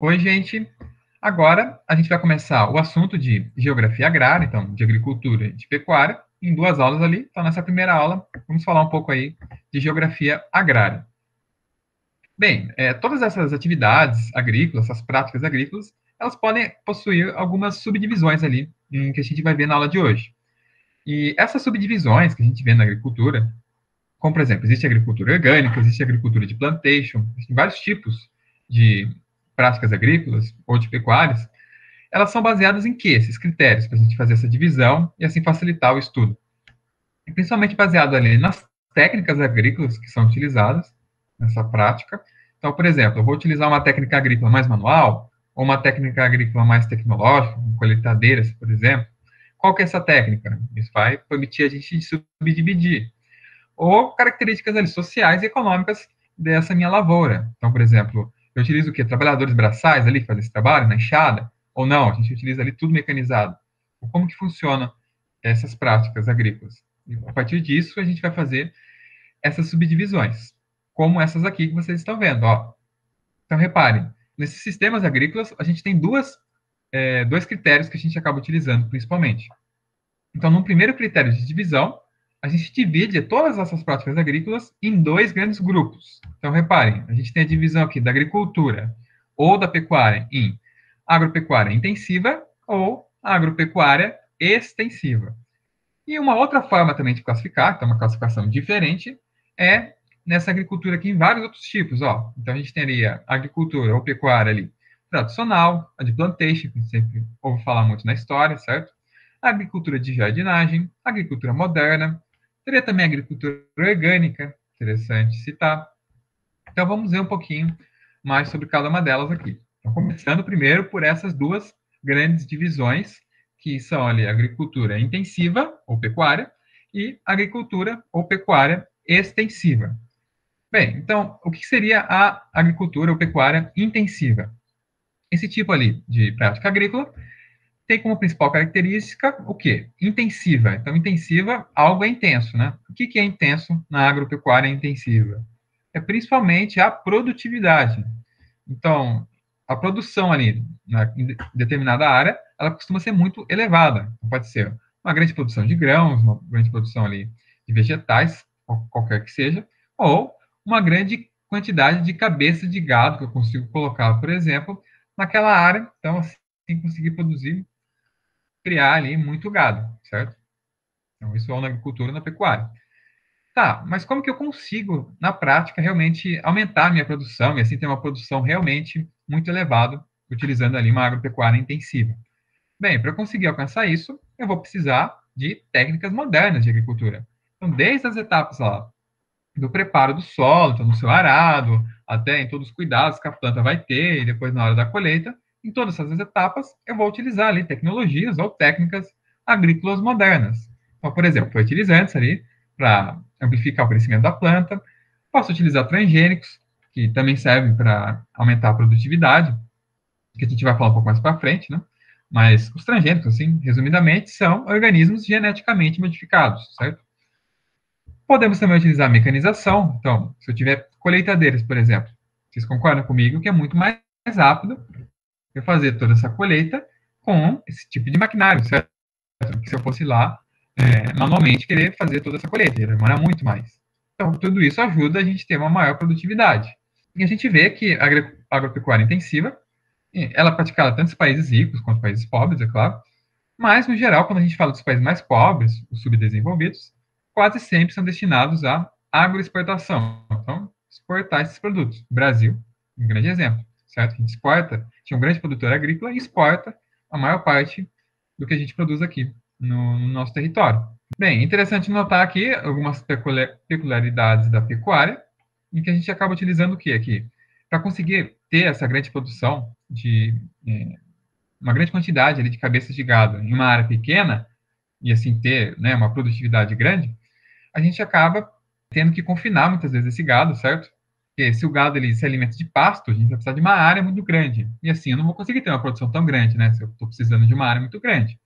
Oi, gente. Agora a gente vai começar o assunto de geografia agrária, então, de agricultura e de pecuária, em duas aulas ali. Então, nessa primeira aula, vamos falar um pouco aí de geografia agrária. Bem, todas essas atividades agrícolas, essas práticas agrícolas, elas podem possuir algumas subdivisões ali, que a gente vai ver na aula de hoje. E essas subdivisões que a gente vê na agricultura, como, por exemplo, existe agricultura orgânica, existe agricultura de plantation, existem vários tipos de práticas agrícolas ou de pecuárias. Elas são baseadas em quê? Esses critérios, para a gente fazer essa divisão e assim facilitar o estudo. E principalmente baseado ali nas técnicas agrícolas que são utilizadas nessa prática. Então, por exemplo, eu vou utilizar uma técnica agrícola mais manual ou uma técnica agrícola mais tecnológica, com colheitadeiras, por exemplo. Qual que é essa técnica? Isso vai permitir a gente subdividir. Ou características ali sociais e econômicas dessa minha lavoura. Então, por exemplo, eu utilizo o quê? Trabalhadores braçais ali, que fazem esse trabalho, na enxada? Ou não, a gente utiliza ali tudo mecanizado. Como que funciona essas práticas agrícolas? E a partir disso, a gente vai fazer essas subdivisões, como essas aqui que vocês estão vendo. Ó. Então, reparem, nesses sistemas agrícolas, a gente tem dois critérios que a gente acaba utilizando, principalmente. Então, no primeiro critério de divisão, a gente divide todas essas práticas agrícolas em dois grandes grupos. Então, reparem, a gente tem a divisão aqui da agricultura ou da pecuária em agropecuária intensiva ou agropecuária extensiva. E uma outra forma também de classificar, que é uma classificação diferente, é nessa agricultura aqui em vários outros tipos. Ó. Então, a gente teria a agricultura ou pecuária ali tradicional, a de plantation, que a gente sempre ouve falar muito na história, certo? A agricultura de jardinagem, a agricultura moderna, teria também a agricultura orgânica, interessante citar. Então, vamos ver um pouquinho mais sobre cada uma delas aqui. Então, começando primeiro por essas duas grandes divisões, que são ali a agricultura intensiva, ou pecuária, e agricultura ou pecuária extensiva. Bem, então, o que seria a agricultura ou pecuária intensiva? Esse tipo ali de prática agrícola tem como principal característica o quê? Intensiva. Então, intensiva, algo é intenso, né? O que é intenso na agropecuária intensiva? É principalmente a produtividade. Então, a produção ali, em determinada área, ela costuma ser muito elevada. Então, pode ser uma grande produção de grãos, uma grande produção ali de vegetais, qualquer que seja, ou uma grande quantidade de cabeças de gado que eu consigo colocar, por exemplo, naquela área. Então, assim, conseguir produzir, criar ali muito gado, certo? Então, isso é na agricultura e na pecuária. Tá, mas como que eu consigo, na prática, realmente aumentar a minha produção e assim ter uma produção realmente muito elevada, utilizando ali uma agropecuária intensiva? Bem, para eu conseguir alcançar isso, eu vou precisar de técnicas modernas de agricultura. Então, desde as etapas lá do preparo do solo, então no seu arado, até em todos os cuidados que a planta vai ter, e depois na hora da colheita, em todas essas etapas, eu vou utilizar ali tecnologias ou técnicas agrícolas modernas. Então, por exemplo, fertilizantes ali, para amplificar o crescimento da planta, posso utilizar transgênicos, que também servem para aumentar a produtividade, que a gente vai falar um pouco mais para frente, né? Mas os transgênicos, assim, resumidamente, são organismos geneticamente modificados, certo? Podemos também utilizar a mecanização. Então, se eu tiver colheitadeiras, por exemplo, vocês concordam comigo que é muito mais rápido eu fazer toda essa colheita com esse tipo de maquinário, certo? Que se eu fosse lá manualmente querer fazer toda essa colheita, ia demorar muito mais. Então, tudo isso ajuda a gente a ter uma maior produtividade. E a gente vê que a agropecuária intensiva, ela é praticada tanto em países ricos quanto em países pobres, é claro, mas, no geral, quando a gente fala dos países mais pobres, os subdesenvolvidos, quase sempre são destinados à agroexportação. Então, exportar esses produtos. O Brasil, um grande exemplo, certo? A gente exporta, tinha um grande produtor agrícola e exporta a maior parte do que a gente produz aqui no nosso território. Bem, interessante notar aqui algumas peculiaridades da pecuária, em que a gente acaba utilizando o que aqui? Para conseguir ter essa grande produção de uma grande quantidade ali de cabeças de gado em uma área pequena, e assim ter, né, uma produtividade grande, a gente acaba tendo que confinar muitas vezes esse gado, certo? Porque se o gado ele se alimenta de pasto, a gente vai precisar de uma área muito grande. E assim, eu não vou conseguir ter uma produção tão grande, né? Se eu estou precisando de uma área muito grande.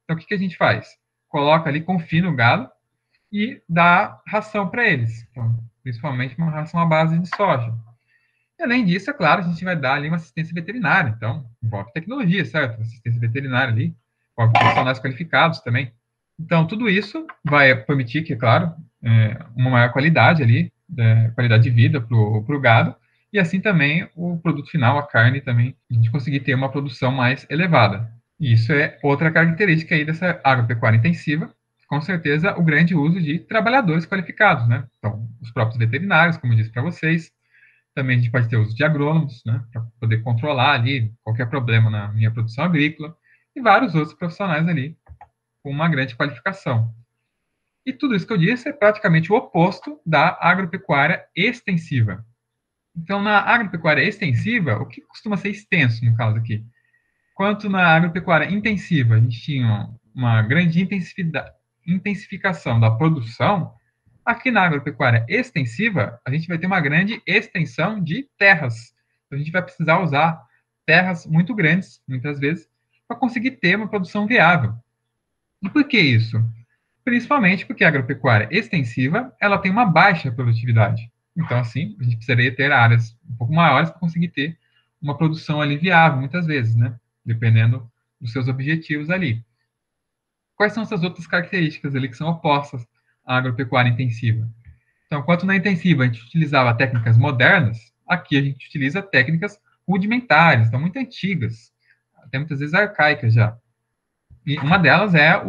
Então, o que a gente faz? Coloca ali, confina o gado e dá ração para eles. Então, principalmente uma ração à base de soja. E, além disso, é claro, a gente vai dar ali uma assistência veterinária. Então, envolve tecnologia, certo? Assistência veterinária ali, envolve profissionais qualificados também. Então, tudo isso vai permitir que, é claro, uma maior qualidade ali, qualidade de vida para o gado, e assim também o produto final, a carne também, a gente conseguir ter uma produção mais elevada. E isso é outra característica aí dessa agropecuária intensiva, com certeza o grande uso de trabalhadores qualificados, né? Então, os próprios veterinários, como eu disse para vocês, também a gente pode ter uso de agrônomos, né, para poder controlar ali qualquer problema na minha produção agrícola, e vários outros profissionais ali com uma grande qualificação. E tudo isso que eu disse é praticamente o oposto da agropecuária extensiva. Então, na agropecuária extensiva, o que costuma ser extenso, no caso aqui? Quanto na agropecuária intensiva, a gente tinha uma grande intensificação da produção, aqui na agropecuária extensiva, a gente vai ter uma grande extensão de terras. Então, a gente vai precisar usar terras muito grandes, muitas vezes, para conseguir ter uma produção viável. E por que isso? Principalmente porque a agropecuária extensiva, ela tem uma baixa produtividade. Então, assim, a gente precisaria ter áreas um pouco maiores para conseguir ter uma produção ali viável, muitas vezes, né? Dependendo dos seus objetivos ali. Quais são essas outras características ali que são opostas à agropecuária intensiva? Então, enquanto na intensiva a gente utilizava técnicas modernas, aqui a gente utiliza técnicas rudimentares, então muito antigas, até muitas vezes arcaicas já. E uma delas é a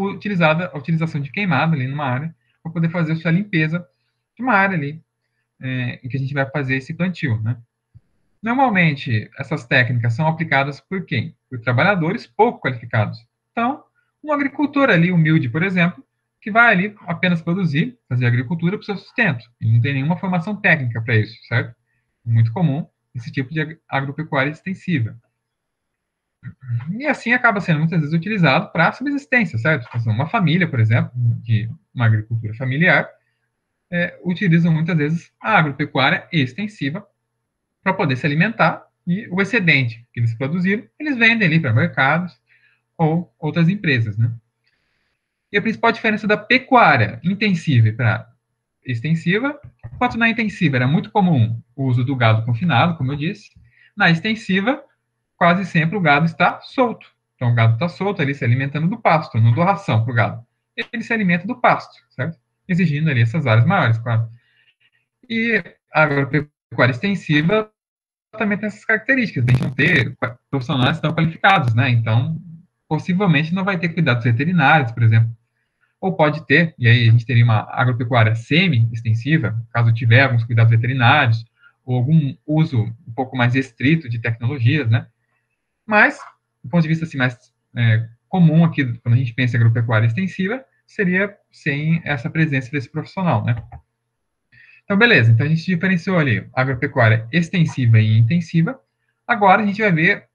utilização de queimada ali numa área, para poder fazer a sua limpeza de uma área ali, em que a gente vai fazer esse plantio, né? Normalmente, essas técnicas são aplicadas por quem? Por trabalhadores pouco qualificados. Então, um agricultor ali humilde, por exemplo, que vai ali apenas produzir, fazer agricultura para o seu sustento. Ele não tem nenhuma formação técnica para isso, certo? Muito comum esse tipo de agropecuária extensiva. E assim acaba sendo muitas vezes utilizado para subsistência, certo? Então, uma família, por exemplo, de uma agricultura familiar, utiliza muitas vezes a agropecuária extensiva para poder se alimentar e o excedente que eles produziram, eles vendem ali para mercados ou outras empresas, né? E a principal diferença da pecuária intensiva para extensiva, enquanto na intensiva era muito comum o uso do gado confinado, como eu disse, na extensiva, quase sempre o gado está solto. Então, o gado está solto ali se alimentando do pasto, não dou ração para o gado. Ele se alimenta do pasto, certo? Exigindo ali essas áreas maiores, claro. E a agropecuária extensiva também tem essas características, de a gente não ter profissionais tão qualificados, né? Então, possivelmente não vai ter cuidados veterinários, por exemplo, ou pode ter, e aí a gente teria uma agropecuária semi-extensiva, caso tiver alguns cuidados veterinários, ou algum uso um pouco mais restrito de tecnologias, né? Mas, do ponto de vista assim, mais comum aqui, quando a gente pensa em agropecuária extensiva, seria sem essa presença desse profissional, né? Então, beleza. Então, a gente diferenciou ali agropecuária extensiva e intensiva. Agora, a gente vai ver,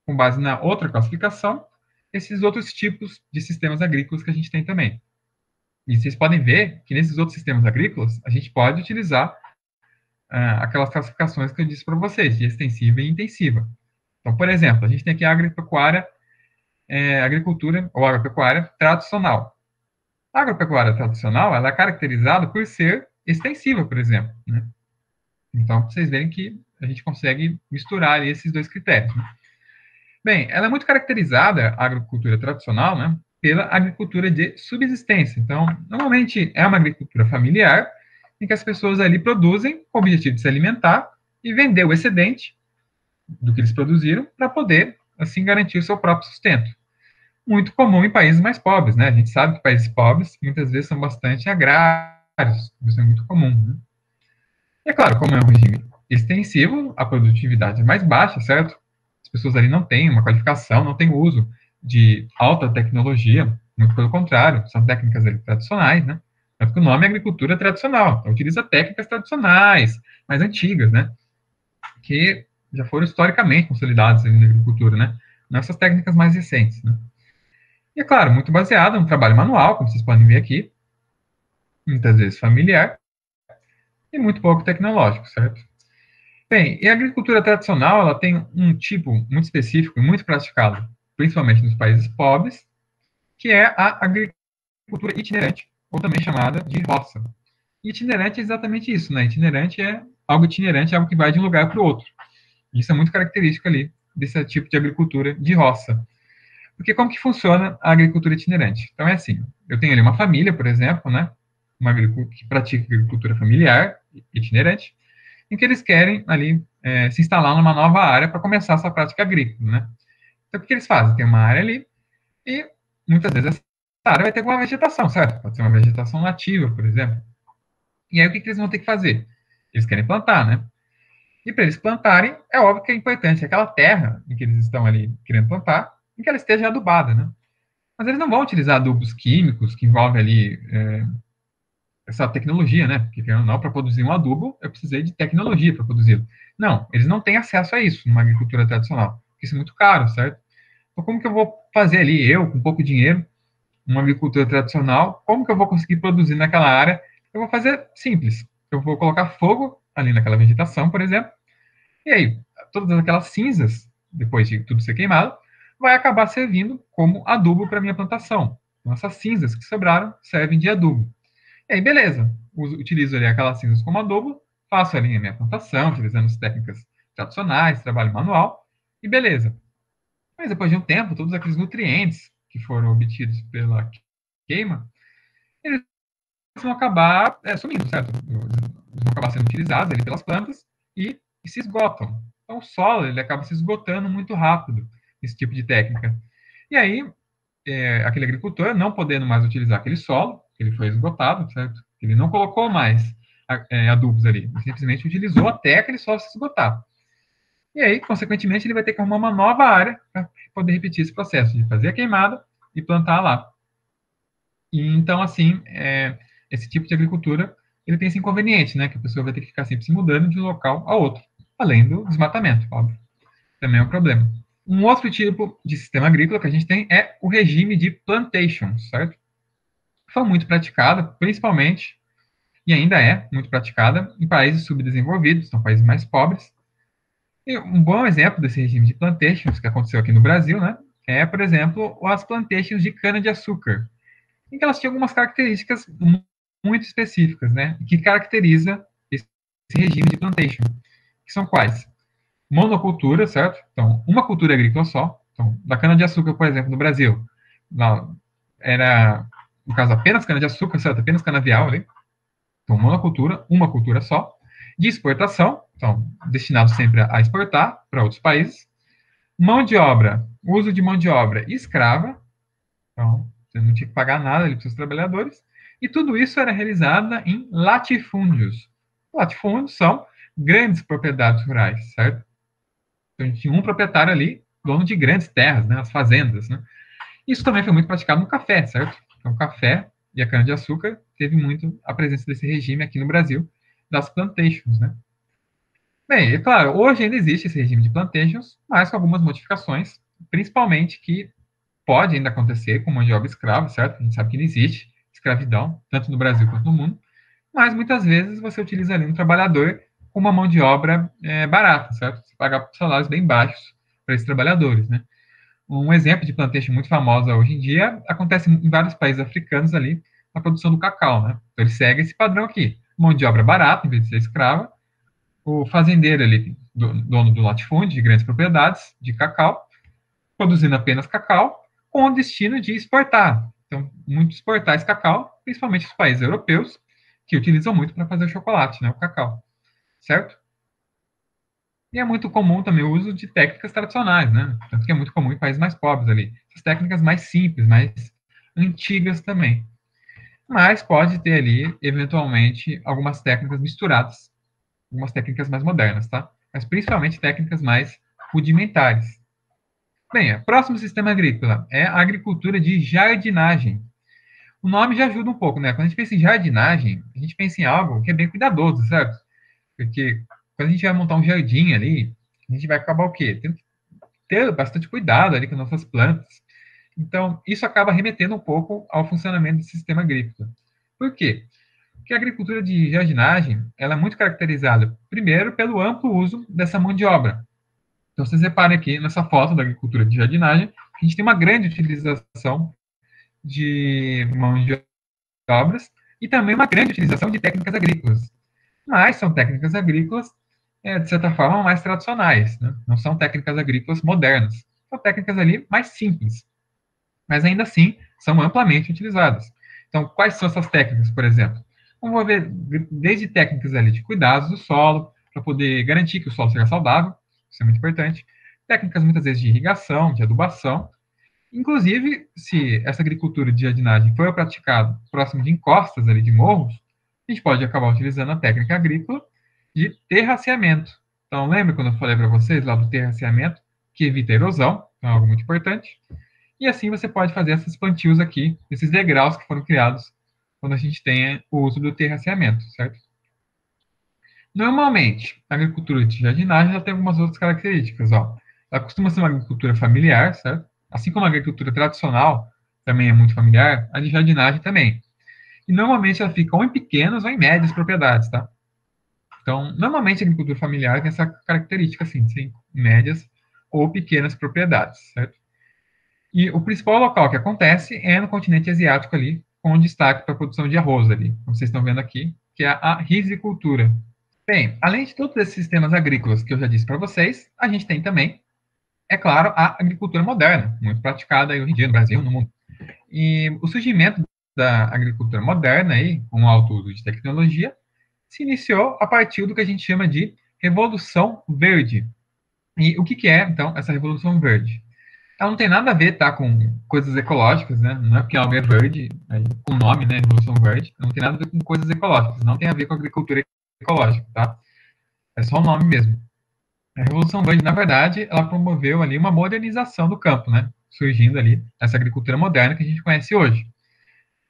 com base na outra classificação, esses outros tipos de sistemas agrícolas que a gente tem também. E vocês podem ver que nesses outros sistemas agrícolas, a gente pode utilizar aquelas classificações que eu disse para vocês, de extensiva e intensiva. Então, por exemplo, a gente tem aqui a agropecuária, agricultura ou agropecuária tradicional. A agropecuária tradicional, ela é caracterizada por ser extensiva, por exemplo, né? Então, vocês verem que a gente consegue misturar esses dois critérios, né? Bem, ela é muito caracterizada, a agricultura tradicional, né, pela agricultura de subsistência. Então, normalmente é uma agricultura familiar, em que as pessoas ali produzem com o objetivo de se alimentar e vender o excedente do que eles produziram para poder, assim, garantir o seu próprio sustento. Muito comum em países mais pobres, né? A gente sabe que países pobres muitas vezes são bastante agrários, isso é muito comum, né? E é claro, como é um regime extensivo, a produtividade é mais baixa, certo? As pessoas ali não têm uma qualificação, não têm uso de alta tecnologia, muito pelo contrário, são técnicas ali tradicionais, né? Tanto que o nome é agricultura tradicional, então utiliza técnicas tradicionais, mais antigas, né? Que já foram historicamente consolidadas na agricultura, né? Nessas técnicas mais recentes, né? E é claro, muito baseada no trabalho manual, como vocês podem ver aqui, muitas vezes familiar, e muito pouco tecnológico, certo? Bem, e a agricultura tradicional, ela tem um tipo muito específico e muito praticado, principalmente nos países pobres, que é a agricultura itinerante, ou também chamada de roça. E itinerante é exatamente isso, né? Itinerante é algo itinerante é algo que vai de um lugar para o outro. Isso é muito característico ali desse tipo de agricultura de roça. Porque como que funciona a agricultura itinerante? Então é assim, eu tenho ali uma família, por exemplo, né, uma que pratica agricultura familiar itinerante, em que eles querem ali se instalar numa nova área para começar essa prática agrícola, né? Então o que eles fazem? Tem uma área ali e muitas vezes essa área vai ter alguma vegetação, certo? Pode ser uma vegetação nativa, por exemplo. E aí o que eles vão ter que fazer? Eles querem plantar, né? E para eles plantarem, é óbvio que é importante aquela terra em que eles estão ali querendo plantar, em que ela esteja adubada, né? Mas eles não vão utilizar adubos químicos, que envolve ali essa tecnologia, né? Porque, não, para produzir um adubo, eu precisei de tecnologia para produzi-lo. Não, eles não têm acesso a isso numa agricultura tradicional, porque isso é muito caro, certo? Então, como que eu vou fazer ali, eu, com pouco dinheiro, uma agricultura tradicional, como que eu vou conseguir produzir naquela área? Eu vou fazer simples. Eu vou colocar fogo ali naquela vegetação, por exemplo, e aí, todas aquelas cinzas, depois de tudo ser queimado, vai acabar servindo como adubo para minha plantação. Então, essas cinzas que sobraram servem de adubo. E aí, beleza. Utilizo ali aquelas cinzas como adubo, faço ali a minha plantação, utilizando as técnicas tradicionais, trabalho manual, e beleza. Mas depois de um tempo, todos aqueles nutrientes que foram obtidos pela queima, eles vão acabar sumindo, certo? Eles vão acabar sendo utilizados ali pelas plantas e se esgotam. Então, o solo ele acaba se esgotando muito rápido, esse tipo de técnica. E aí, aquele agricultor, não podendo mais utilizar aquele solo, que ele foi esgotado, certo? Ele não colocou mais adubos ali, ele simplesmente utilizou até aquele solo se esgotar. E aí, consequentemente, ele vai ter que arrumar uma nova área para poder repetir esse processo de fazer a queimada e plantar lá. E, então, assim, esse tipo de agricultura, ele tem esse inconveniente, né? Que a pessoa vai ter que ficar sempre se mudando de um local a outro, além do desmatamento, óbvio. Também é um problema. Um outro tipo de sistema agrícola que a gente tem é o regime de plantation, certo? Foi muito praticada, principalmente, e ainda é muito praticada, em países subdesenvolvidos, são países mais pobres. E um bom exemplo desse regime de plantations que aconteceu aqui no Brasil, né? É, por exemplo, as plantations de cana-de-açúcar, em que elas tinham algumas características muito específicas, né? Que caracteriza esse regime de plantation, que são quais? Monocultura, certo? Então, uma cultura agrícola só. Então, da cana-de-açúcar, por exemplo, no Brasil, era, no caso, apenas cana-de-açúcar, certo? Apenas canavial ali. Então, monocultura, uma cultura só. De exportação, então, destinado sempre a exportar para outros países. Mão de obra, uso de mão de obra escrava, então, você não tinha que pagar nada ali para os seus trabalhadores. E tudo isso era realizado em latifúndios. Latifúndios são grandes propriedades rurais, certo? Então, a gente tinha um proprietário ali, dono de grandes terras, né, as fazendas, né? Isso também foi muito praticado no café, certo? Então, o café e a cana-de-açúcar teve muito a presença desse regime aqui no Brasil, das plantations, né? Bem, é claro, hoje ainda existe esse regime de plantations, mas com algumas modificações, principalmente que pode ainda acontecer com mão de obra escrava, certo? A gente sabe que não existe escravidão, tanto no Brasil quanto no mundo, mas muitas vezes você utiliza ali um trabalhador com uma mão de obra barata, certo? Você paga salários bem baixos para esses trabalhadores, né? Um exemplo de plantation muito famosa hoje em dia acontece em vários países africanos ali, a produção do cacau, né? Então ele segue esse padrão aqui, mão de obra barata, em vez de ser escrava, o fazendeiro ali, dono do latifúndio, de grandes propriedades de cacau, produzindo apenas cacau, com o destino de exportar. Então, muito exportar esse cacau, principalmente os países europeus, que utilizam muito para fazer o chocolate, né, o cacau, certo? E é muito comum também o uso de técnicas tradicionais, né? Tanto que é muito comum em países mais pobres ali. Essas técnicas mais simples, mais antigas também. Mas pode ter ali, eventualmente, algumas técnicas misturadas, algumas técnicas mais modernas, tá? Mas principalmente técnicas mais rudimentares. Bem, o próximo sistema agrícola é a agricultura de jardinagem. O nome já ajuda um pouco, né? Quando a gente pensa em jardinagem, a gente pensa em algo que é bem cuidadoso, certo? Porque quando a gente vai montar um jardim ali, a gente vai acabar o quê? Tendo que ter bastante cuidado ali com nossas plantas. Então, isso acaba remetendo um pouco ao funcionamento do sistema agrícola. Por quê? Porque a agricultura de jardinagem, ela é muito caracterizada, primeiro, pelo amplo uso dessa mão de obra. Então, vocês reparem aqui nessa foto da agricultura de jardinagem, a gente tem uma grande utilização de mão de obras e também uma grande utilização de técnicas agrícolas. mas são técnicas agrícolas, de certa forma, mais tradicionais, né? Não são técnicas agrícolas modernas. São técnicas ali mais simples, mas ainda assim são amplamente utilizadas. Então, quais são essas técnicas, por exemplo? Vamos ver desde técnicas ali de cuidados do solo, para poder garantir que o solo seja saudável, isso é muito importante. Técnicas muitas vezes de irrigação, de adubação. Inclusive, se essa agricultura de jardinagem for praticada próximo de encostas ali de morros, a gente pode acabar utilizando a técnica agrícola de terraceamento. Então, lembra quando eu falei para vocês lá do terraceamento, que evita a erosão, então é algo muito importante. E assim você pode fazer esses plantios aqui, esses degraus que foram criados quando a gente tem o uso do terraceamento, certo? Normalmente, a agricultura de jardinagem já tem algumas outras características, ó. Ela costuma ser uma agricultura familiar, certo? Assim como a agricultura tradicional também é muito familiar, a de jardinagem também. E normalmente ela fica ou em pequenas ou em médias propriedades, tá? Então, normalmente a agricultura familiar tem essa característica, assim, de ser em médias ou pequenas propriedades, certo? E o principal local que acontece é no continente asiático ali, com destaque para a produção de arroz ali, como vocês estão vendo aqui, que é a rizicultura. Bem, além de todos esses sistemas agrícolas que eu já disse para vocês, a gente tem também, é claro, a agricultura moderna, muito praticada hoje em dia no Brasil, no mundo. E o surgimento da agricultura moderna, aí, com o alto uso de tecnologia, se iniciou a partir do que a gente chama de Revolução Verde. E o que, que é, então, essa Revolução Verde? Ela não tem nada a ver, tá, com coisas ecológicas, né? Não é porque algo é verde, aí, com o nome, né, Revolução Verde, não tem nada a ver com coisas ecológicas, não tem a ver com agricultura ecológica, tá? É só o nome mesmo. A Revolução Verde, na verdade, ela promoveu ali uma modernização do campo, né? Surgindo ali essa agricultura moderna que a gente conhece hoje.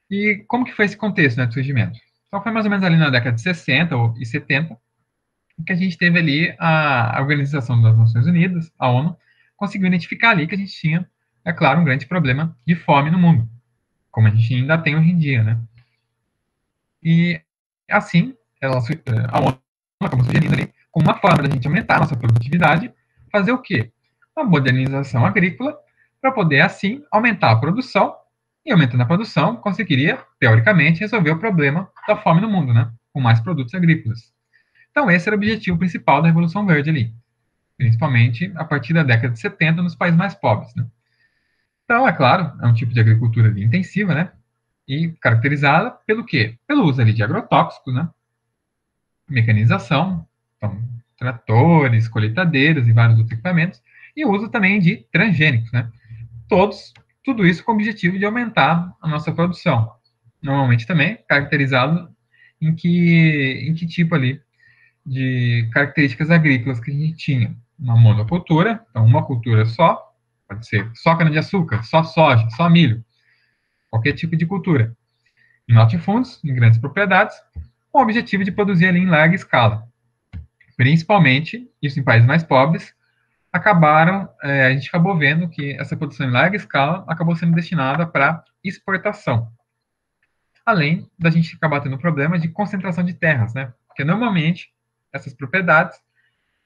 E como que foi esse contexto, né, de surgimento? Então foi mais ou menos ali na década de 60 e 70 que a gente teve ali a Organização das Nações Unidas, a ONU, conseguiu identificar ali que a gente tinha, é claro, um grande problema de fome no mundo, como a gente ainda tem hoje em dia, né? E assim, a ONU acabou sugerindo ali, como uma forma da gente aumentar a nossa produtividade, fazer o quê? Uma modernização agrícola, para poder assim aumentar a produção, e aumentando a produção, conseguiria, teoricamente, resolver o problema da fome no mundo, né? Com mais produtos agrícolas. Então, esse era o objetivo principal da Revolução Verde ali, principalmente a partir da década de 70 nos países mais pobres, né? Então, é claro, é um tipo de agricultura ali intensiva, né? E caracterizada pelo quê? Pelo uso ali de agrotóxicos, né? Mecanização, então, tratores, colheitadeiras e vários outros equipamentos, e o uso também de transgênicos, né? Todos, tudo isso com o objetivo de aumentar a nossa produção. Normalmente também caracterizado em que tipo ali de características agrícolas que a gente tinha. Uma monocultura, então uma cultura só, pode ser só cana-de-açúcar, só soja, só milho, qualquer tipo de cultura. Em latifúndios, em grandes propriedades, com o objetivo de produzir ali em larga escala. Principalmente, isso em países mais pobres, a gente acabou vendo que essa produção em larga escala acabou sendo destinada para exportação. Além da gente acabar tendo problemas de concentração de terras, né? Porque normalmente essas propriedades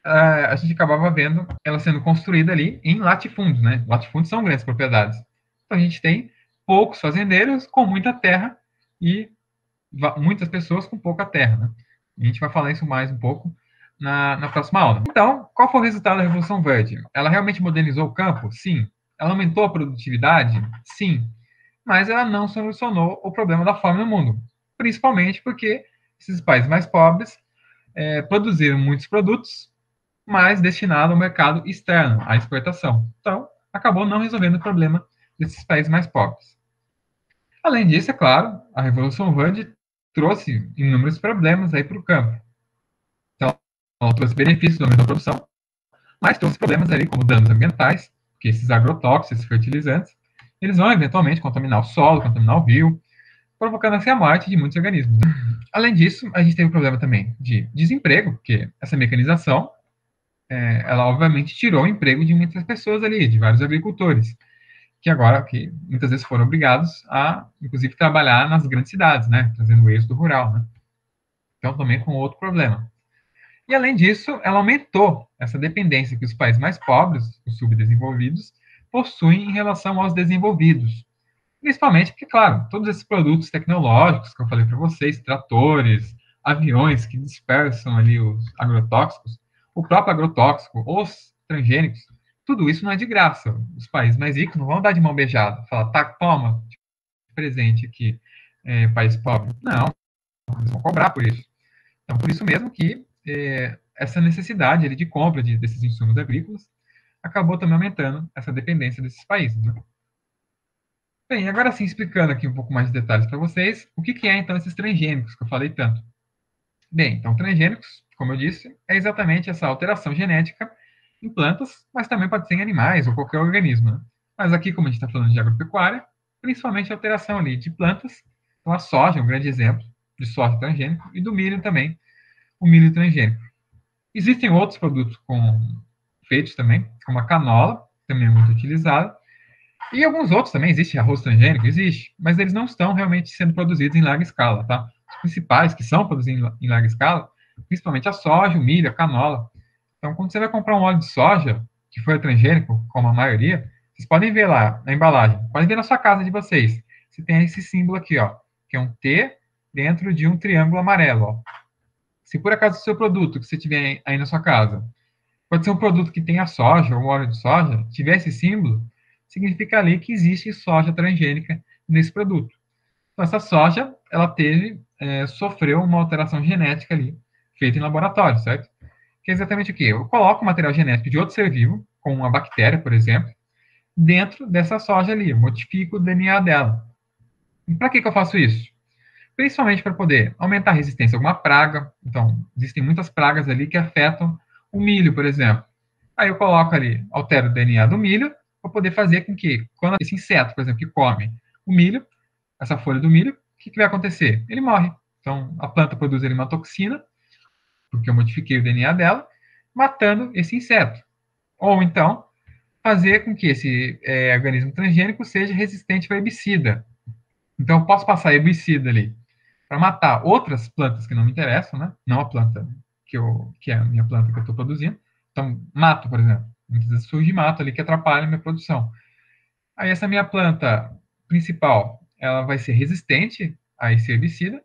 a gente acabava vendo ela sendo construída ali em latifúndios, né? Latifúndios são grandes propriedades. Então a gente tem poucos fazendeiros com muita terra e muitas pessoas com pouca terra, né? A gente vai falar isso mais um pouco na próxima aula. Então, qual foi o resultado da Revolução Verde? Ela realmente modernizou o campo? Sim. Ela aumentou a produtividade? Sim. Mas ela não solucionou o problema da fome no mundo. Principalmente porque esses países mais pobres produziram muitos produtos, mas destinado ao mercado externo, à exportação. Então, acabou não resolvendo o problema desses países mais pobres. Além disso, é claro, a Revolução Verde trouxe inúmeros problemas aí para o campo. Então, ela trouxe benefícios no aumento da produção, mas trouxe problemas ali como danos ambientais, que esses agrotóxicos, esses fertilizantes, eles vão eventualmente contaminar o solo, contaminar o rio, provocando assim a morte de muitos organismos. Além disso, a gente teve um problema também de desemprego, porque essa mecanização ela obviamente tirou o emprego de muitas pessoas ali, de vários agricultores, que muitas vezes foram obrigados a, inclusive, trabalhar nas grandes cidades, né, trazendo o êxodo rural, né. Então, também com outro problema. E, além disso, ela aumentou essa dependência que os países mais pobres, os subdesenvolvidos, possuem em relação aos desenvolvidos. Principalmente porque, claro, todos esses produtos tecnológicos que eu falei para vocês, tratores, aviões que dispersam ali os agrotóxicos, o próprio agrotóxico, os transgênicos, tudo isso não é de graça. Os países mais ricos não vão dar de mão beijada, falar, tá, toma, presente aqui, país pobre. Não, eles vão cobrar por isso. Então, por isso mesmo que essa necessidade de compra desses insumos agrícolas acabou também aumentando essa dependência desses países. Né? Bem, agora sim, explicando aqui um pouco mais de detalhes para vocês, o que é então esses transgênicos que eu falei tanto? Bem, então transgênicos, como eu disse, é exatamente essa alteração genética em plantas, mas também pode ser em animais ou qualquer organismo. Né? Mas aqui, como a gente está falando de agropecuária, principalmente a alteração ali de plantas, então a soja é um grande exemplo de soja transgênico e do milho também, o milho transgênico. Existem outros produtos feitos também, como a canola, que também é muito utilizada, e alguns outros também, existe arroz transgênico, existe, mas eles não estão realmente sendo produzidos em larga escala, tá? Os principais que são produzidos em larga escala, principalmente a soja, o milho, a canola. Então, quando você vai comprar um óleo de soja, que foi transgênico, como a maioria, vocês podem ver lá na embalagem, podem ver na sua casa de vocês. Você tem esse símbolo aqui, ó, que é um T dentro de um triângulo amarelo, ó. Se por acaso o seu produto que você tiver aí na sua casa pode ser um produto que tenha soja ou óleo de soja, tiver esse símbolo, significa ali que existe soja transgênica nesse produto. Então, essa soja, ela sofreu uma alteração genética ali, feita em laboratório, certo? Que é exatamente o quê? Eu coloco o material genético de outro ser vivo, como uma bactéria, por exemplo, dentro dessa soja ali, eu modifico o DNA dela. E para que eu faço isso? Principalmente para poder aumentar a resistência a alguma praga. Então, existem muitas pragas ali que afetam o milho, por exemplo. Aí eu coloco ali, altero o DNA do milho, para poder fazer com que, quando esse inseto, por exemplo, que come o milho, essa folha do milho, o que vai acontecer? Ele morre. Então, a planta produz ali uma toxina, porque eu modifiquei o DNA dela, matando esse inseto. Ou então, fazer com que esse organismo transgênico seja resistente ao herbicida. Então, eu posso passar herbicida ali para matar outras plantas que não me interessam, né? Não a planta que é a minha planta que eu estou produzindo. Então, mato, por exemplo. Muitas vezes surge mato ali que atrapalha a minha produção. Aí essa minha planta principal, ela vai ser resistente a esse herbicida,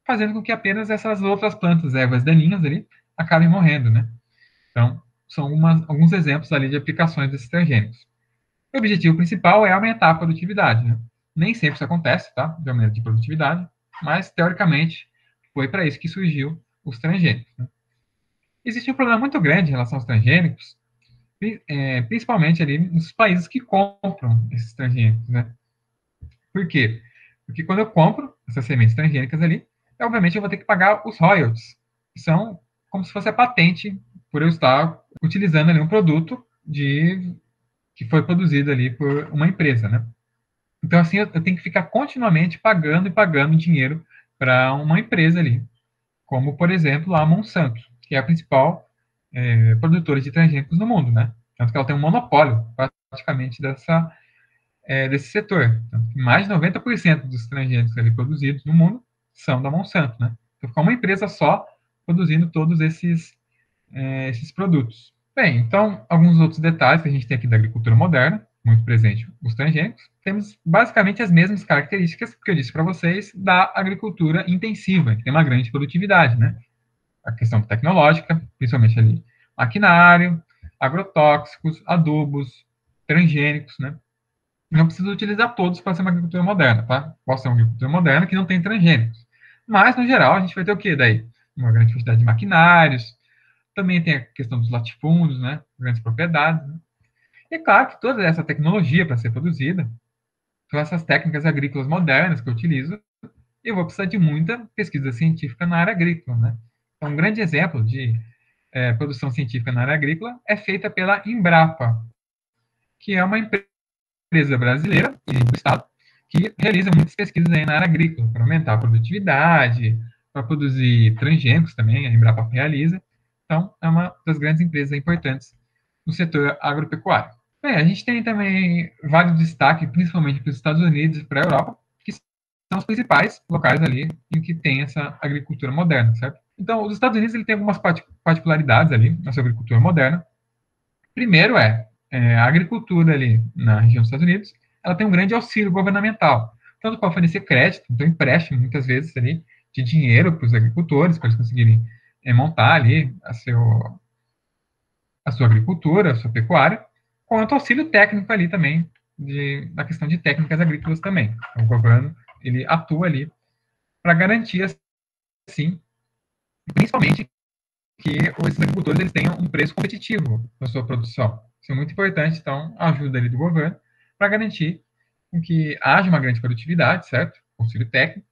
fazendo com que apenas essas outras plantas, ervas daninhas ali, acabem morrendo, né? Então, são alguns exemplos ali de aplicações desses transgênicos. O objetivo principal é aumentar a produtividade, né? Nem sempre isso acontece, tá? De aumento de produtividade, mas, teoricamente, foi para isso que surgiu os transgênicos. Né? Existe um problema muito grande em relação aos transgênicos, principalmente ali nos países que compram esses transgênicos, né? Por quê? Porque quando eu compro essas sementes transgênicas ali, obviamente eu vou ter que pagar os royalties, que são como se fosse a patente por eu estar utilizando ali um produto que foi produzido ali por uma empresa, né? Então, assim, eu tenho que ficar continuamente pagando e pagando dinheiro para uma empresa ali, como, por exemplo, a Monsanto, que é a principal produtora de transgênicos no mundo, né? Tanto que ela tem um monopólio, praticamente, desse setor. Então, mais de 90% dos transgênicos ali produzidos no mundo são da Monsanto, né? Então, fica uma empresa só produzindo todos esses produtos. Bem, então, alguns outros detalhes que a gente tem aqui da agricultura moderna, muito presente os transgênicos, temos basicamente as mesmas características que eu disse para vocês da agricultura intensiva, que tem uma grande produtividade, né? A questão tecnológica, principalmente ali, maquinário, agrotóxicos, adubos, transgênicos, né? Não precisa utilizar todos para ser uma agricultura moderna, tá? Pode ser uma agricultura moderna que não tem transgênicos. Mas, no geral, a gente vai ter o quê daí? Uma grande quantidade de maquinários, também tem a questão dos latifúndios, né? Grandes propriedades. Né? E é claro que toda essa tecnologia para ser produzida, todas essas técnicas agrícolas modernas que eu utilizo, eu vou precisar de muita pesquisa científica na área agrícola, né? Então, um grande exemplo de produção científica na área agrícola é feita pela Embrapa, que é uma empresa brasileira e do Estado que realiza muitas pesquisas aí na área agrícola para aumentar a produtividade, para produzir transgênicos também, a Embrapa realiza. Então, é uma das grandes empresas importantes no setor agropecuário. Bem, a gente tem também vários destaques, principalmente para os Estados Unidos e para a Europa, que são os principais locais ali em que tem essa agricultura moderna, certo? Então, os Estados Unidos ele tem algumas particularidades ali na sua agricultura moderna. Primeiro a agricultura ali na região dos Estados Unidos, ela tem um grande auxílio governamental, tanto para fornecer crédito, então empréstimo muitas vezes ali de dinheiro para os agricultores, para eles conseguirem montar ali a sua agricultura, a sua pecuária, quanto auxílio técnico ali também, na questão de técnicas agrícolas também. Então, o governo, ele atua ali para garantir, assim, principalmente que os agricultores eles tenham um preço competitivo na sua produção. Isso é muito importante, então, a ajuda ali do governo para garantir que haja uma grande produtividade, certo? Auxílio técnico,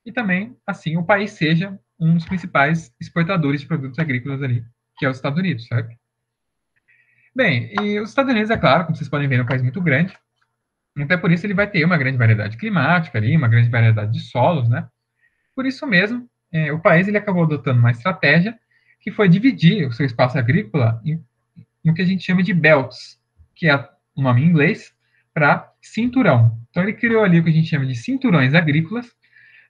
e também, assim, o país seja um dos principais exportadores de produtos agrícolas ali, que é os Estados Unidos, certo? Bem, e os Estados Unidos, é claro, como vocês podem ver, é um país muito grande, até por isso ele vai ter uma grande variedade climática ali, uma grande variedade de solos, né? Por isso mesmo, o país ele acabou adotando uma estratégia que foi dividir o seu espaço agrícola no que a gente chama de belts, que é o nome em inglês para cinturão. Então ele criou ali o que a gente chama de cinturões agrícolas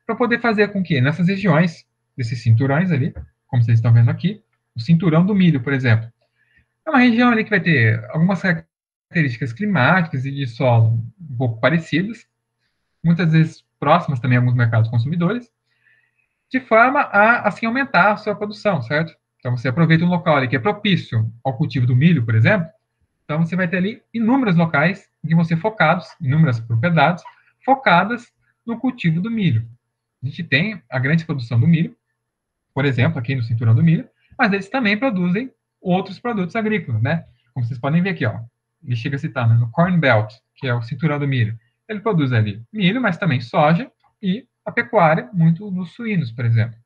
para poder fazer com que nessas regiões, desses cinturões ali, como vocês estão vendo aqui, o cinturão do milho, por exemplo, é uma região ali que vai ter algumas características climáticas e de solo um pouco parecidas, muitas vezes próximas também a alguns mercados consumidores, de forma a, assim, aumentar a sua produção, certo? Então, você aproveita um local ali que é propício ao cultivo do milho, por exemplo, então você vai ter ali inúmeros locais que vão ser focados, inúmeras propriedades focadas no cultivo do milho. A gente tem a grande produção do milho, por exemplo, aqui no cinturão do milho, mas eles também produzem outros produtos agrícolas, né? Como vocês podem ver aqui, ó, ele chega a citar, né, no Corn Belt, que é o cinturão do milho. Ele produz ali milho, mas também soja e a pecuária, muito nos suínos, por exemplo.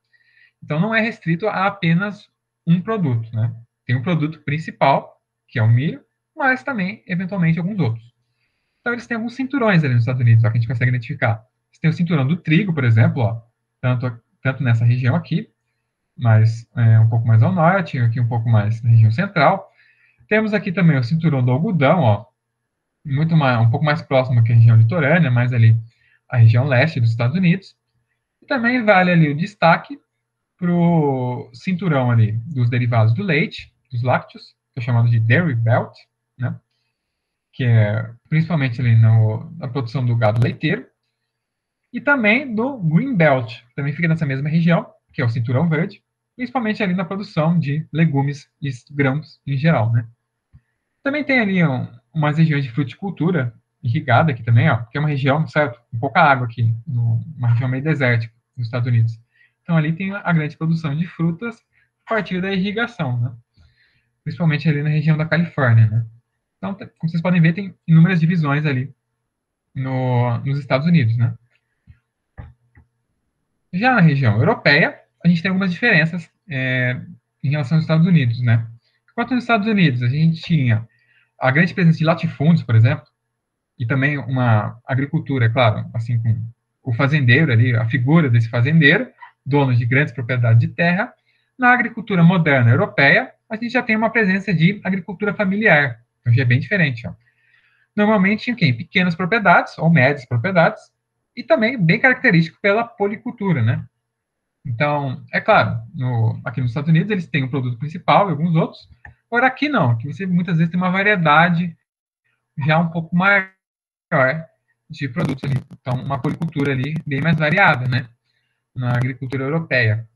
Então, não é restrito a apenas um produto, né? Tem um produto principal, que é o milho, mas também, eventualmente, alguns outros. Então, eles têm alguns cinturões ali nos Estados Unidos, ó, que a gente consegue identificar. Você tem o cinturão do trigo, por exemplo, ó, tanto nessa região aqui, mas um pouco mais ao norte, aqui um pouco mais na região central. Temos aqui também o cinturão do algodão, ó, um pouco mais próximo que a região litorânea, mais ali a região leste dos Estados Unidos. E também vale ali o destaque para o cinturão ali dos derivados do leite, dos lácteos, que é chamado de Dairy Belt, né? Que é principalmente ali na produção do gado leiteiro, e também do Green Belt, que também fica nessa mesma região, que é o cinturão verde, principalmente ali na produção de legumes e grãos em geral, né? Também tem ali umas regiões de fruticultura irrigada aqui também, ó, que é uma região, certo, com pouca água aqui, uma região meio desértica nos Estados Unidos. Então ali tem a grande produção de frutas a partir da irrigação, né? Principalmente ali na região da Califórnia, né? Então, como vocês podem ver, tem inúmeras divisões ali nos Estados Unidos, né? Já na região europeia, a gente tem algumas diferenças em relação aos Estados Unidos, né? Enquanto nos Estados Unidos a gente tinha a grande presença de latifúndios, por exemplo, e também uma agricultura, é claro, assim, com o fazendeiro ali, a figura desse fazendeiro, dono de grandes propriedades de terra. Na agricultura moderna europeia, a gente já tem uma presença de agricultura familiar, então já é bem diferente. Ó. Normalmente em pequenas propriedades ou médias propriedades, e também bem característico pela policultura, né? Então, é claro, aqui nos Estados Unidos eles têm o produto principal e alguns outros, agora aqui não, aqui você muitas vezes tem uma variedade já um pouco maior de produtos ali. Então, uma policultura ali bem mais variada, né? Na agricultura europeia.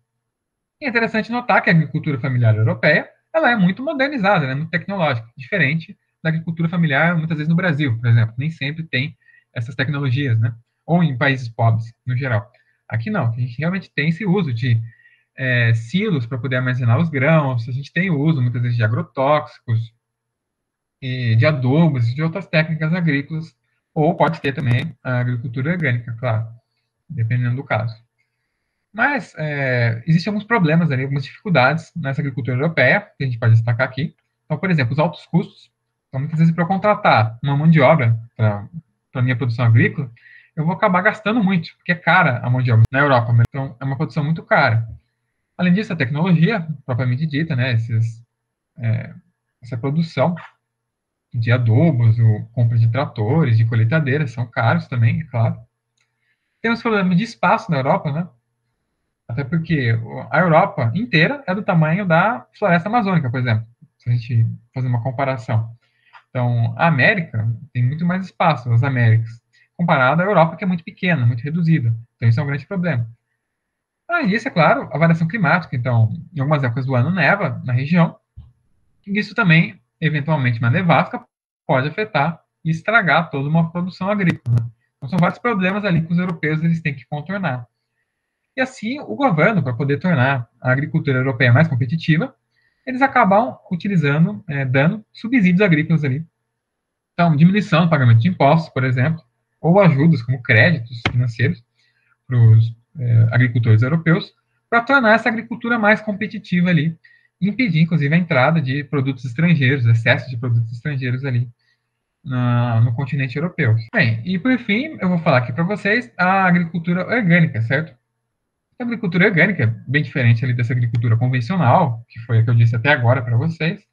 E é interessante notar que a agricultura familiar europeia ela é muito modernizada, né? Muito tecnológica, diferente da agricultura familiar, muitas vezes no Brasil, por exemplo. Nem sempre tem essas tecnologias, né? Ou em países pobres, no geral. Aqui não, a gente realmente tem esse uso de silos para poder armazenar os grãos, a gente tem o uso, muitas vezes, de agrotóxicos, e de adubos, de outras técnicas agrícolas, ou pode ter também a agricultura orgânica, claro, dependendo do caso. Mas existem alguns problemas ali, algumas dificuldades nessa agricultura europeia, que a gente pode destacar aqui. Então, por exemplo, os altos custos. Então, muitas vezes, para eu contratar uma mão de obra para a minha produção agrícola, eu vou acabar gastando muito, porque é cara a mão de obra na Europa. Então, é uma produção muito cara. Além disso, a tecnologia, propriamente dita, né, essa produção de adubos, ou compra de tratores, de colheitadeiras, são caros também, é claro. Temos problemas de espaço na Europa, né? Até porque a Europa inteira é do tamanho da floresta amazônica, por exemplo, se a gente fazer uma comparação. Então, a América tem muito mais espaço, as Américas, comparado à Europa, que é muito pequena, muito reduzida. Então, isso é um grande problema. Além disso, é claro, a variação climática. Então, em algumas épocas do ano neva na região, e isso também, eventualmente, uma nevasca pode afetar e estragar toda uma produção agrícola. Então, são vários problemas ali que os europeus eles têm que contornar. E assim, o governo, para poder tornar a agricultura europeia mais competitiva, eles acabam utilizando, dando subsídios agrícolas ali. Então, diminuição do pagamento de impostos, por exemplo, ou ajudas como créditos financeiros para os agricultores europeus, para tornar essa agricultura mais competitiva ali, e impedir, inclusive, a entrada de produtos estrangeiros, excesso de produtos estrangeiros ali no continente europeu. Bem, e por fim, eu vou falar aqui para vocês a agricultura orgânica, certo? A agricultura orgânica, bem diferente ali dessa agricultura convencional, que foi a que eu disse até agora para vocês,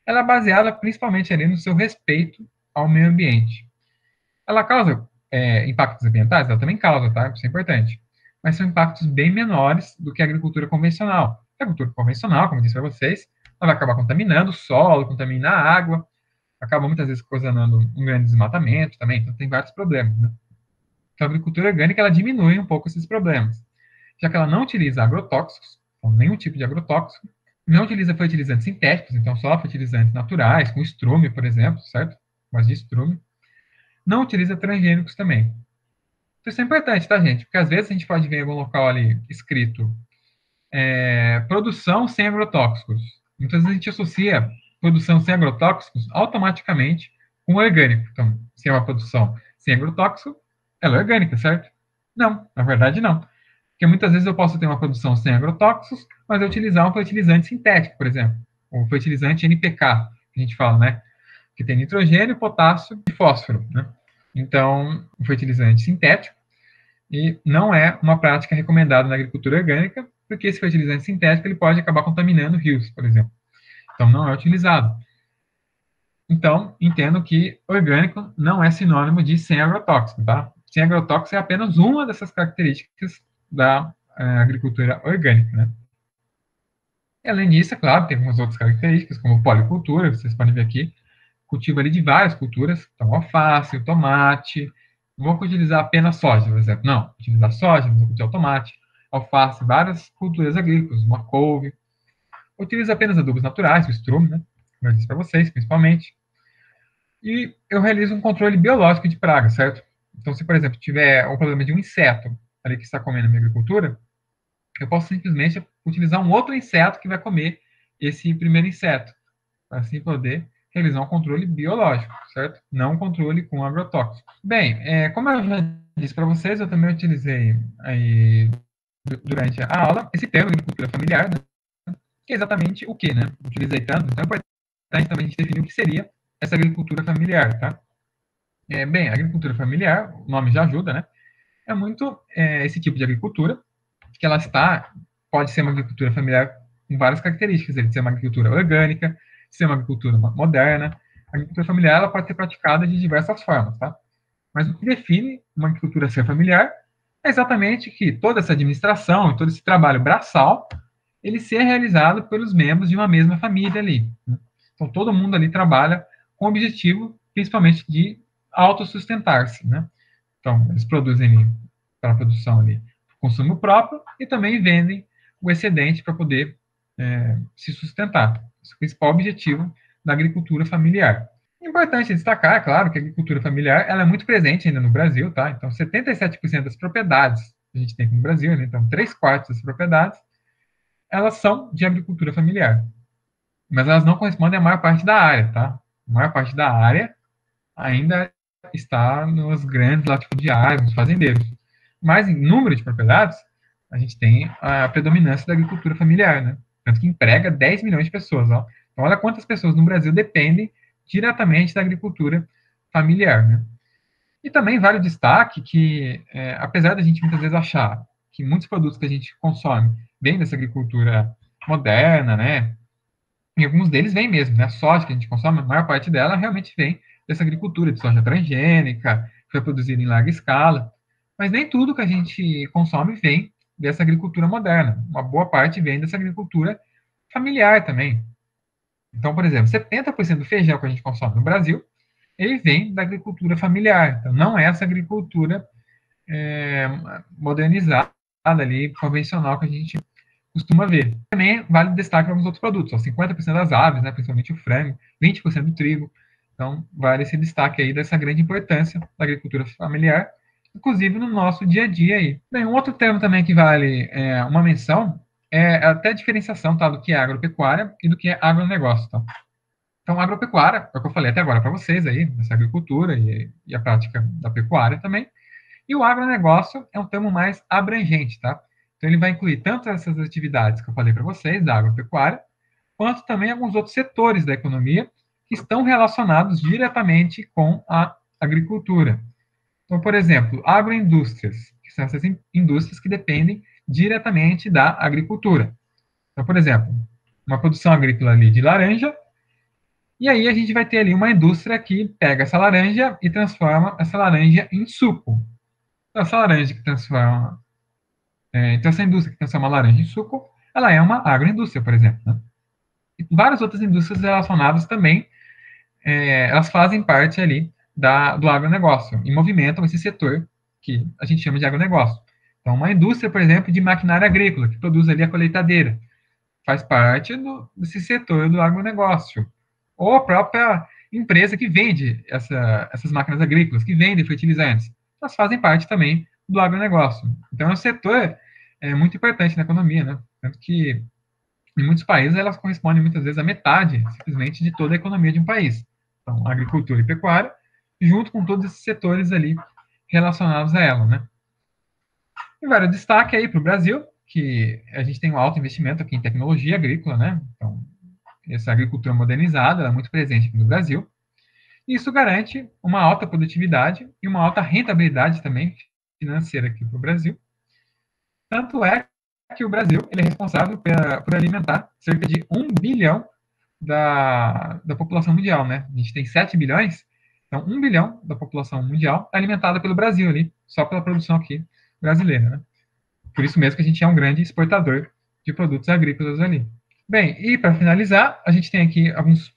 ela é baseada principalmente ali no seu respeito ao meio ambiente. Ela causa impactos ambientais? Ela também causa, tá? Isso é importante. Mas são impactos bem menores do que a agricultura convencional. A agricultura convencional, como eu disse para vocês, ela vai acabar contaminando o solo, contaminando a água, acaba muitas vezes ocasionando um grande desmatamento também, então tem vários problemas, né? Então a agricultura orgânica, ela diminui um pouco esses problemas, já que ela não utiliza agrotóxicos, então nenhum tipo de agrotóxico, não utiliza fertilizantes sintéticos, então só fertilizantes naturais, com estrume, por exemplo, certo? Mas de estrume. Não utiliza transgênicos também. Então, isso é importante, tá, gente? Porque às vezes a gente pode ver em algum local ali escrito produção sem agrotóxicos. Muitas vezes a gente associa produção sem agrotóxicos automaticamente com orgânico. Então, se é uma produção sem agrotóxico, ela é orgânica, certo? Não, na verdade não. Porque muitas vezes eu posso ter uma produção sem agrotóxicos, mas eu utilizar um fertilizante sintético, por exemplo. O fertilizante NPK, que a gente fala, né? Que tem nitrogênio, potássio e fósforo, né? Então, o fertilizante sintético e não é uma prática recomendada na agricultura orgânica, porque esse fertilizante sintético ele pode acabar contaminando rios, por exemplo. Então, não é utilizado. Então, entendo que orgânico não é sinônimo de sem agrotóxico, tá? Sem agrotóxico é apenas uma dessas características da agricultura orgânica, né? E, além disso, é claro, tem algumas outras características, como policultura, vocês podem ver aqui, cultivo ali de várias culturas, então alface, o tomate, não vou utilizar apenas soja, por exemplo, não, vou utilizar soja, vou utilizar tomate, alface, várias culturas agrícolas, uma couve, utilizo apenas adubos naturais, o estrume, né, como eu disse para vocês, principalmente, e eu realizo um controle biológico de pragas, certo? Então, se, por exemplo, tiver um problema de um inseto ali que está comendo a minha agricultura, eu posso simplesmente utilizar um outro inseto que vai comer esse primeiro inseto, para assim poder realizar um controle biológico, certo? Não um controle com agrotóxico. Bem, como eu já disse para vocês, eu também utilizei aí, durante a aula esse termo agricultura familiar, né? Que é exatamente o que, né? Utilizei tanto, então é importante também a gente definir o que seria essa agricultura familiar, tá? Bem, a agricultura familiar, o nome já ajuda, né? É muito esse tipo de agricultura que ela pode ser uma agricultura familiar com várias características, ele ser uma agricultura orgânica, ser uma agricultura moderna. A agricultura familiar ela pode ser praticada de diversas formas, tá? Mas o que define uma agricultura ser familiar é exatamente que toda essa administração e todo esse trabalho braçal ele ser realizado pelos membros de uma mesma família ali, né? Então todo mundo ali trabalha com o objetivo, principalmente, de autossustentar-se, né? Então eles produzem para a produção ali consumo próprio e também vendem o excedente para poder se sustentar. Esse é o principal objetivo da agricultura familiar. É importante destacar, é claro, que a agricultura familiar ela é muito presente ainda no Brasil, tá? Então, 77% das propriedades que a gente tem aqui no Brasil, né? Então, 3/4 das propriedades, elas são de agricultura familiar. Mas elas não correspondem à maior parte da área, tá? A maior parte da área ainda está nos grandes latifundiários, nos fazendeiros. Mas em número de propriedades, a gente tem a predominância da agricultura familiar, né? Tanto que emprega 10 milhões de pessoas, ó. Então, olha quantas pessoas no Brasil dependem diretamente da agricultura familiar, né? E também vale o destaque que, apesar da gente muitas vezes achar que muitos produtos que a gente consome vêm dessa agricultura moderna, né? E alguns deles vêm mesmo, né? A soja que a gente consome, a maior parte dela realmente vem dessa agricultura de soja transgênica, que foi produzida em larga escala. Mas nem tudo que a gente consome vem dessa agricultura moderna. Uma boa parte vem dessa agricultura familiar também. Então, por exemplo, 70% do feijão que a gente consome no Brasil, ele vem da agricultura familiar. Então, não é essa agricultura modernizada ali convencional que a gente costuma ver. Também vale destaque para alguns outros produtos, ó, 50% das aves, né, principalmente o frango, 20% do trigo. Então, vale esse destaque aí dessa grande importância da agricultura familiar, inclusive no nosso dia a dia aí. Bem, um outro termo também que vale uma menção é até a diferenciação, tá, do que é agropecuária e do que é agronegócio, tá? Então, agropecuária, é o que eu falei até agora para vocês aí, essa agricultura e a prática da pecuária também. E o agronegócio é um termo mais abrangente, tá? Então, ele vai incluir tanto essas atividades que eu falei para vocês, da agropecuária, quanto também alguns outros setores da economia que estão relacionados diretamente com a agricultura. Então, por exemplo, agroindústrias, que são essas indústrias que dependem diretamente da agricultura. Então, por exemplo, uma produção agrícola ali de laranja, e aí a gente vai ter ali uma indústria que pega essa laranja e transforma essa laranja em suco. Então, essa laranja que transforma então, essa indústria que transforma a laranja em suco, ela é uma agroindústria, por exemplo. Né? E várias outras indústrias relacionadas também, elas fazem parte ali do agronegócio e movimentam esse setor que a gente chama de agronegócio. Então, uma indústria, por exemplo, de maquinária agrícola, que produz ali a colheitadeira, faz parte desse setor do agronegócio. Ou a própria empresa que vende essas máquinas agrícolas, que vende fertilizantes, elas fazem parte também do agronegócio. Então, é um setor muito importante na economia, né? Tanto que, em muitos países, elas correspondem muitas vezes à metade, simplesmente, de toda a economia de um país. Então, agricultura e pecuária, junto com todos esses setores ali relacionados a ela, né? E vale o destaque aí para o Brasil, que a gente tem um alto investimento aqui em tecnologia agrícola, né? Então, essa agricultura modernizada é muito presente aqui no Brasil. E isso garante uma alta produtividade e uma alta rentabilidade também financeira aqui para o Brasil. Tanto é que o Brasil ele é responsável por alimentar cerca de 1 bilhão da população mundial, né? A gente tem 7 bilhões, então 1 bilhão da população mundial é alimentada pelo Brasil ali, só pela produção aqui brasileira, né? Por isso mesmo que a gente é um grande exportador de produtos agrícolas ali. Bem, e para finalizar, a gente tem aqui alguns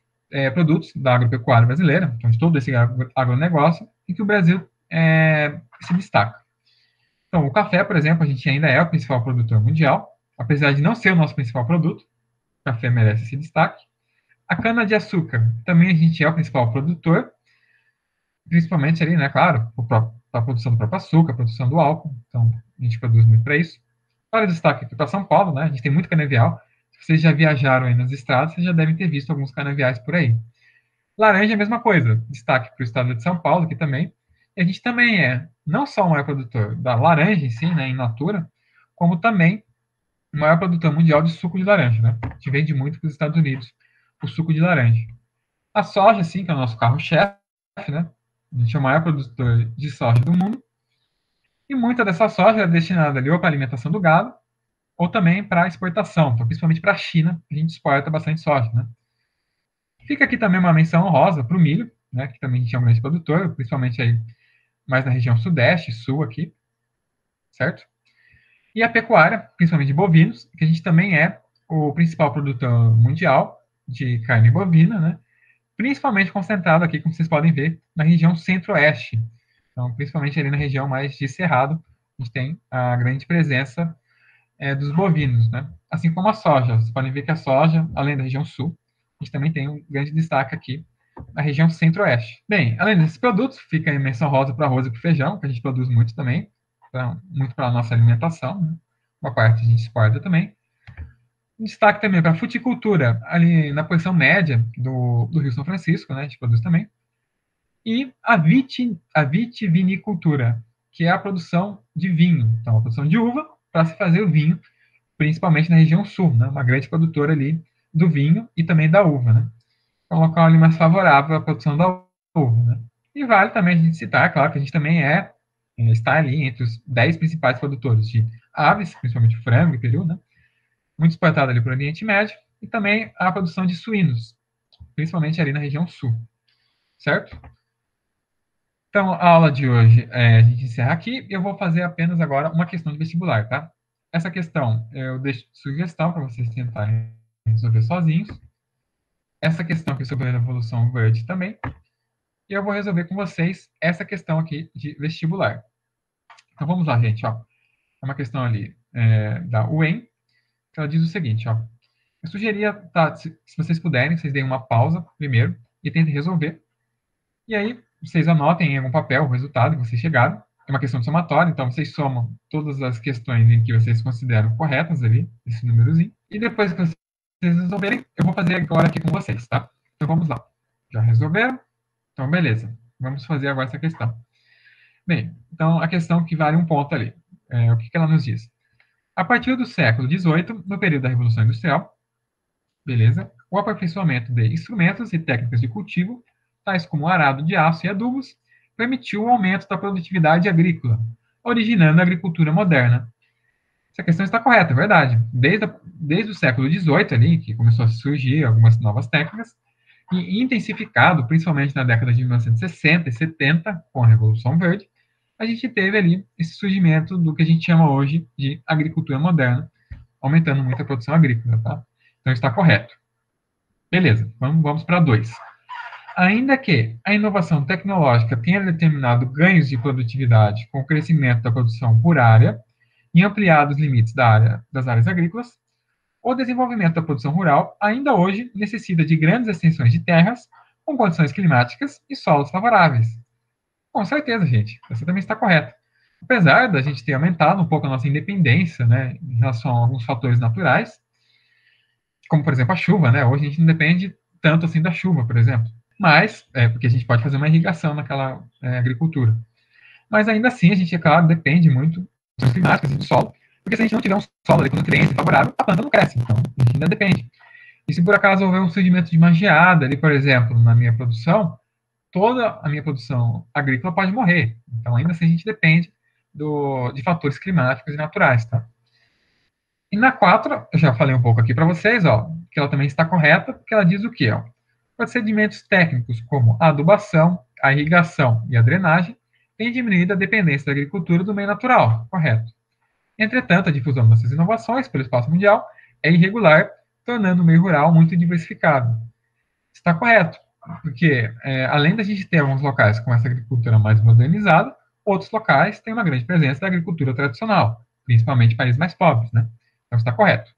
produtos da agropecuária brasileira, então de todo esse agronegócio, em que o Brasil se destaca. Então, o café, por exemplo, a gente ainda é o principal produtor mundial, apesar de não ser o nosso principal produto, o café merece esse destaque. A cana-de-açúcar, também a gente é o principal produtor, principalmente ali, né, claro, para a produção do próprio açúcar, a produção do álcool, então a gente produz muito para isso. Para destaque aqui para São Paulo, né, a gente tem muito canavial, se vocês já viajaram aí nas estradas, vocês já devem ter visto alguns canaviais por aí. Laranja é a mesma coisa, destaque para o estado de São Paulo, aqui também, e a gente também é não só o maior produtor da laranja em si, né, em natura, como também o maior produtor mundial de suco de laranja, né? A gente vende muito para os Estados Unidos o suco de laranja. A soja, sim, que é o nosso carro-chefe, né? A gente é o maior produtor de soja do mundo. E muita dessa soja é destinada ali ou para a alimentação do gado, ou também para exportação. Então, principalmente para a China, a gente exporta bastante soja, né? Fica aqui também uma menção honrosa para o milho, né? Que também a gente é um grande produtor, principalmente aí mais na região sudeste, sul aqui, certo? E a pecuária, principalmente de bovinos, que a gente também é o principal produtor mundial de carne bovina, né? Principalmente concentrado aqui, como vocês podem ver, na região centro-oeste. Então, principalmente ali na região mais de Cerrado, a gente tem a grande presença dos bovinos, né? Assim como a soja. Vocês podem ver que a soja, além da região sul, a gente também tem um grande destaque aqui na região centro-oeste. Bem, além desses produtos, fica a menção rosa para arroz e para feijão, que a gente produz muito também, muito para a nossa alimentação, né? Uma parte a gente exporta também. Destaque também para a fruticultura, ali na posição média do Rio São Francisco, né? A gente produz também. E a vitivinicultura, que é a produção de vinho. Então, a produção de uva para se fazer o vinho, principalmente na região sul, né? Uma grande produtora ali do vinho e também da uva, né? É um local ali mais favorável à produção da uva, né? E vale também a gente citar, claro, que a gente também está ali entre os 10 principais produtores de aves, principalmente frango e peru, né? Muito exportado ali para o Oriente Médio, e também a produção de suínos, principalmente ali na região sul, certo? Então, a aula de hoje a gente encerra aqui, e eu vou fazer apenas agora uma questão de vestibular, tá? Essa questão eu deixo de sugestão para vocês tentarem resolver sozinhos. Essa questão aqui sobre a Revolução Verde também. E eu vou resolver com vocês essa questão aqui de vestibular. Então, vamos lá, gente, ó. É uma questão ali da UEM, que ela diz o seguinte, ó. Eu sugeria, tá, se vocês puderem, vocês deem uma pausa primeiro e tentem resolver. E aí, vocês anotem em algum papel o resultado que vocês chegaram. É uma questão de somatória, então vocês somam todas as questões em que vocês consideram corretas ali, esse númerozinho. E depois que vocês resolverem, eu vou fazer agora aqui com vocês, tá? Então vamos lá. Já resolveram? Então, beleza. Vamos fazer agora essa questão. Bem, então a questão que vale um ponto ali. O que ela nos diz? A partir do século XVIII, no período da Revolução Industrial, beleza? O aperfeiçoamento de instrumentos e técnicas de cultivo, tais como arado de aço e adubos, permitiu o aumento da produtividade agrícola, originando a agricultura moderna. Essa questão está correta, é verdade. Desde o século XVIII, ali, que começou a surgir algumas novas técnicas, e intensificado, principalmente na década de 1960 e 70, com a Revolução Verde, a gente teve ali esse surgimento do que a gente chama hoje de agricultura moderna, aumentando muito a produção agrícola, tá? Então está correto. Beleza, vamos para 2. Ainda que a inovação tecnológica tenha determinado ganhos de produtividade com o crescimento da produção por área e ampliado os limites das áreas agrícolas, o desenvolvimento da produção rural ainda hoje necessita de grandes extensões de terras com condições climáticas e solos favoráveis. Com certeza, gente, você também está correto. Apesar da gente ter aumentado um pouco a nossa independência, né, em relação a alguns fatores naturais, como, por exemplo, a chuva, né? Hoje a gente não depende tanto assim da chuva, por exemplo. Mas, porque a gente pode fazer uma irrigação naquela agricultura. Mas ainda assim, a gente, é claro, depende muito das climáticas e do solo, porque se a gente não tiver um solo ali com nutrientes favorável, a planta não cresce. Então, a gente ainda depende. E se por acaso houver um surgimento de uma geada ali, por exemplo, na minha produção, toda a minha produção agrícola pode morrer. Então, ainda assim, a gente depende de fatores climáticos e naturais, tá? E na 4, eu já falei um pouco aqui para vocês, ó, que ela também está correta, porque ela diz o quê? Ó? Procedimentos técnicos como a adubação, a irrigação e a drenagem têm diminuído a dependência da agricultura do meio natural, correto. Entretanto, a difusão dessas inovações pelo espaço mundial é irregular, tornando o meio rural muito diversificado. Está correto, porque além da gente ter alguns locais com essa agricultura mais modernizada, outros locais têm uma grande presença da agricultura tradicional, principalmente países mais pobres, né? Então está correto.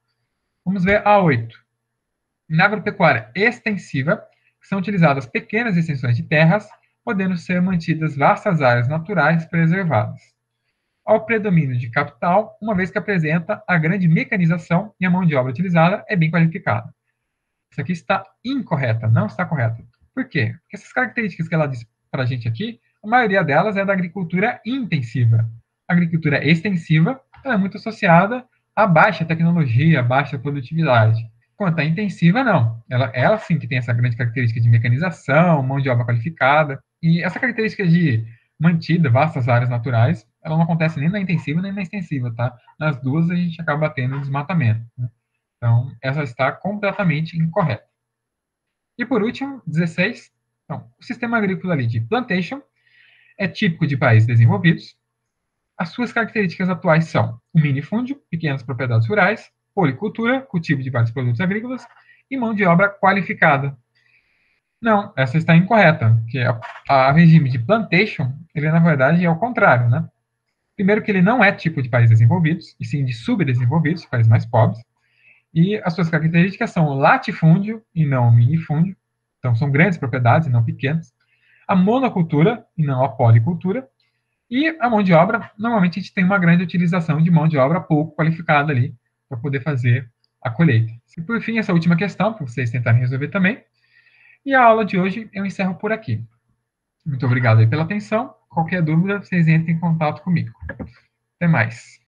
Vamos ver a 8. Na agropecuária extensiva, são utilizadas pequenas extensões de terras, podendo ser mantidas vastas áreas naturais preservadas. Ao predomínio de capital, uma vez que apresenta a grande mecanização e a mão de obra utilizada é bem qualificada. Isso aqui está incorreta, não está correta. Por quê? Porque essas características que ela diz para a gente aqui, a maioria delas é da agricultura intensiva. A agricultura extensiva ela é muito associada a baixa tecnologia, a baixa produtividade. Quanto à intensiva, não. Ela sim que tem essa grande característica de mecanização, mão de obra qualificada. E essa característica de mantida, vastas áreas naturais, ela não acontece nem na intensiva nem na extensiva, tá? Nas duas a gente acaba tendo desmatamento. Né? Então, essa está completamente incorreta. E por último, 16. Então, o sistema agrícola ali de plantation é típico de países desenvolvidos. As suas características atuais são o minifúndio, pequenas propriedades rurais, policultura, cultivo de vários produtos agrícolas e mão de obra qualificada. Não, essa está incorreta, porque a regime de plantation, ele na verdade é o contrário, né? Primeiro que ele não é tipo de países desenvolvidos, e sim de subdesenvolvidos, países mais pobres, e as suas características são o latifúndio e não o minifúndio, então são grandes propriedades e não pequenas, a monocultura e não a policultura, e a mão de obra, normalmente a gente tem uma grande utilização de mão de obra pouco qualificada ali para poder fazer a colheita. E por fim, essa última questão, para vocês tentarem resolver também. E a aula de hoje eu encerro por aqui. Muito obrigado aí pela atenção. Qualquer dúvida, vocês entrem em contato comigo. Até mais.